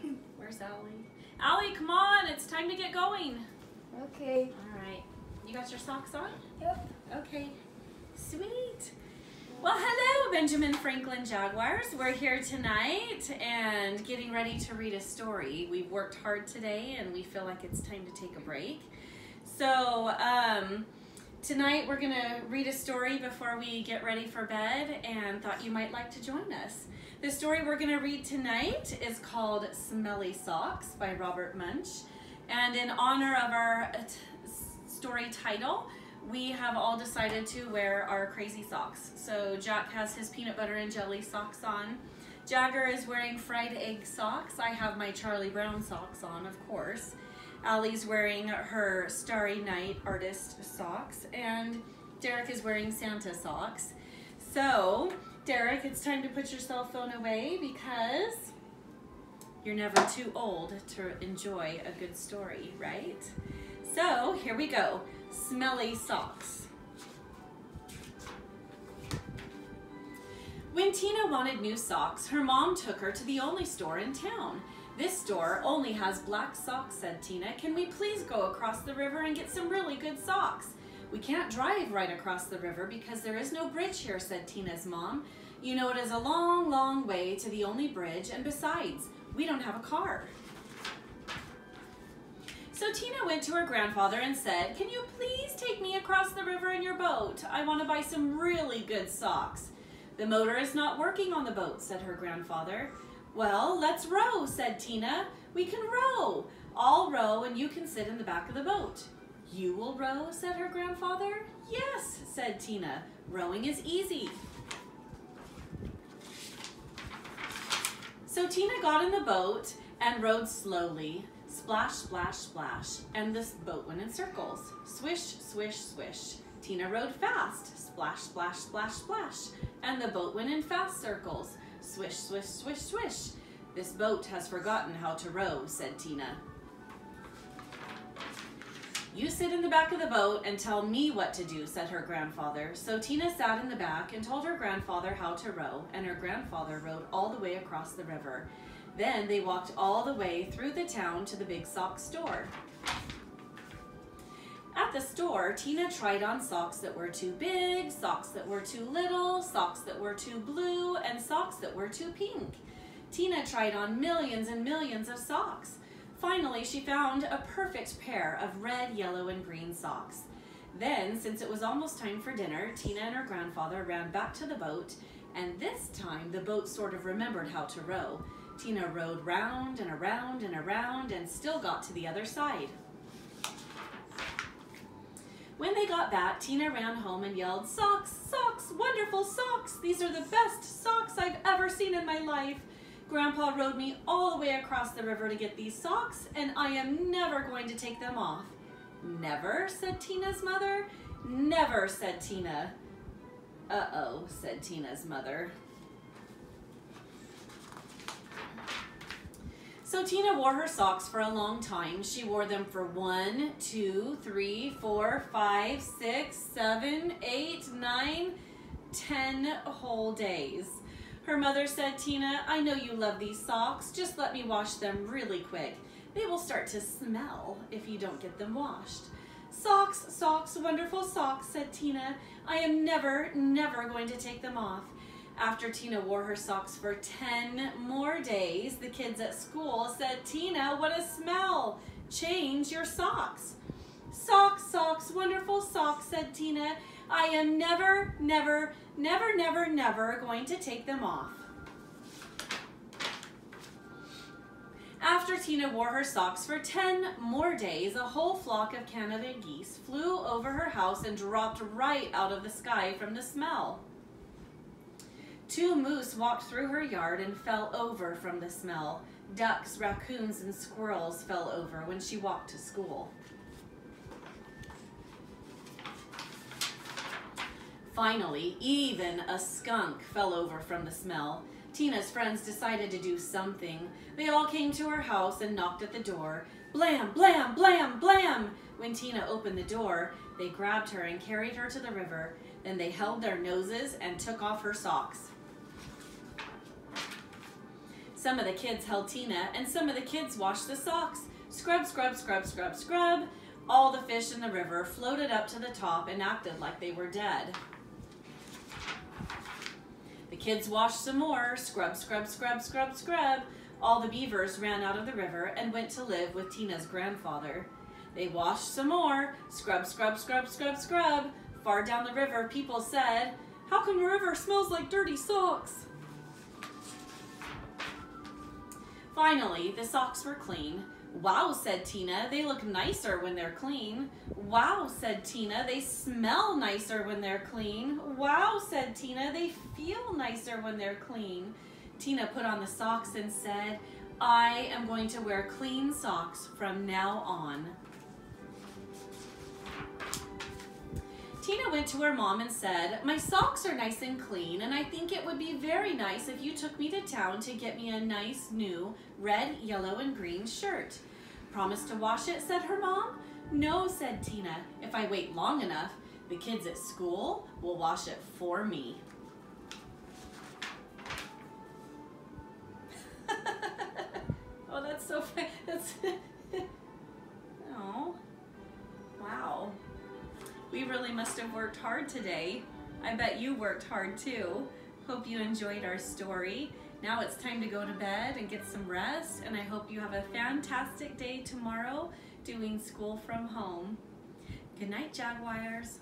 Tina. Where's Allie? Allie, come on, it's time to get going. Okay. All right. You got your socks on? Yep. Okay. Sweet. Well, hello, Benjamin Franklin Jaguars. We're here tonight and getting ready to read a story. We've worked hard today and we feel like it's time to take a break. So, tonight we're gonna read a story before we get ready for bed and thought you might like to join us. The story we're gonna read tonight is called Smelly Socks by Robert Munch. And in honor of our story title, we have all decided to wear our crazy socks. So Jack has his peanut butter and jelly socks on. Jagger is wearing fried egg socks. I have my Charlie Brown socks on, of course. Allie's wearing her Starry Night artist socks, and Derek is wearing Santa socks. So, Derek, it's time to put your cell phone away because you're never too old to enjoy a good story, right? So, here we go. Smelly Socks. When Tina wanted new socks, her mom took her to the only store in town. "This store only has black socks," said Tina. "Can we please go across the river and get some really good socks?" "We can't drive right across the river because there is no bridge here," said Tina's mom. "You know, it is a long, long way to the only bridge, and besides, we don't have a car." So Tina went to her grandfather and said, "Can you please take me across the river in your boat? I want to buy some really good socks." "The motor is not working on the boat," said her grandfather. "Well, let's row," said Tina. "We can row. I'll row and you can sit in the back of the boat." "You will row?" said her grandfather. "Yes," said Tina. "Rowing is easy." So Tina got in the boat and rowed slowly. Splash, splash, splash, and the boat went in circles. Swish, swish, swish. Tina rowed fast. Splash, splash, splash, splash, and the boat went in fast circles. Swish, swish, swish, swish. "This boat has forgotten how to row," said Tina. "You sit in the back of the boat and tell me what to do," said her grandfather. So Tina sat in the back and told her grandfather how to row, and her grandfather rowed all the way across the river. Then they walked all the way through the town to the big sock store. At the store, Tina tried on socks that were too big, socks that were too little, socks that were too blue, and socks that were too pink. Tina tried on millions and millions of socks. Finally, she found a perfect pair of red, yellow, and green socks. Then, since it was almost time for dinner, Tina and her grandfather ran back to the boat, and this time the boat sort of remembered how to row. Tina rowed round and around and around and still got to the other side. When they got back, Tina ran home and yelled, "Socks, socks, wonderful socks! These are the best socks I've ever seen in my life. Grandpa rowed me all the way across the river to get these socks, and I am never going to take them off." "Never?" said Tina's mother. "Never," said Tina. "Uh-oh," said Tina's mother. So Tina wore her socks for a long time. She wore them for 1, 2, 3, 4, 5, 6, 7, 8, 9, 10 whole days. Her mother said, "Tina, I know you love these socks. Just let me wash them really quick. They will start to smell if you don't get them washed." "Socks, socks, wonderful socks," said Tina. "I am never, never going to take them off." After Tina wore her socks for 10 more days, the kids at school said, "Tina, what a smell! Change your socks." "Socks, socks, wonderful socks," said Tina. "I am never, never, never, never, never going to take them off." After Tina wore her socks for 10 more days, a whole flock of Canada geese flew over her house and dropped right out of the sky from the smell. 2 moose walked through her yard and fell over from the smell. Ducks, raccoons, and squirrels fell over when she walked to school. Finally, even a skunk fell over from the smell. Tina's friends decided to do something. They all came to her house and knocked at the door. Blam, blam, blam, blam! When Tina opened the door, they grabbed her and carried her to the river. Then they held their noses and took off her socks. Some of the kids held Tina, and some of the kids washed the socks. Scrub, scrub, scrub, scrub, scrub. All the fish in the river floated up to the top and acted like they were dead. The kids washed some more. Scrub, scrub, scrub, scrub, scrub. All the beavers ran out of the river and went to live with Tina's grandfather. They washed some more. Scrub, scrub, scrub, scrub, scrub. Far down the river, people said, "How come the river smells like dirty socks?" Finally, the socks were clean. "Wow," said Tina, "they look nicer when they're clean." "Wow," said Tina, "they smell nicer when they're clean." "Wow," said Tina, "they feel nicer when they're clean." Tina put on the socks and said, "I am going to wear clean socks from now on." Tina went to her mom and said, "My socks are nice and clean, and I think it would be very nice if you took me to town to get me a nice new red, yellow, and green shirt." "Promise to wash it?" said her mom. "No," said Tina. "If I wait long enough, the kids at school will wash it for me." Oh, that's so funny. That's oh, wow. We really must have worked hard today. I bet you worked hard too. Hope you enjoyed our story. Now it's time to go to bed and get some rest, and I hope you have a fantastic day tomorrow doing school from home. Good night, Jaguars.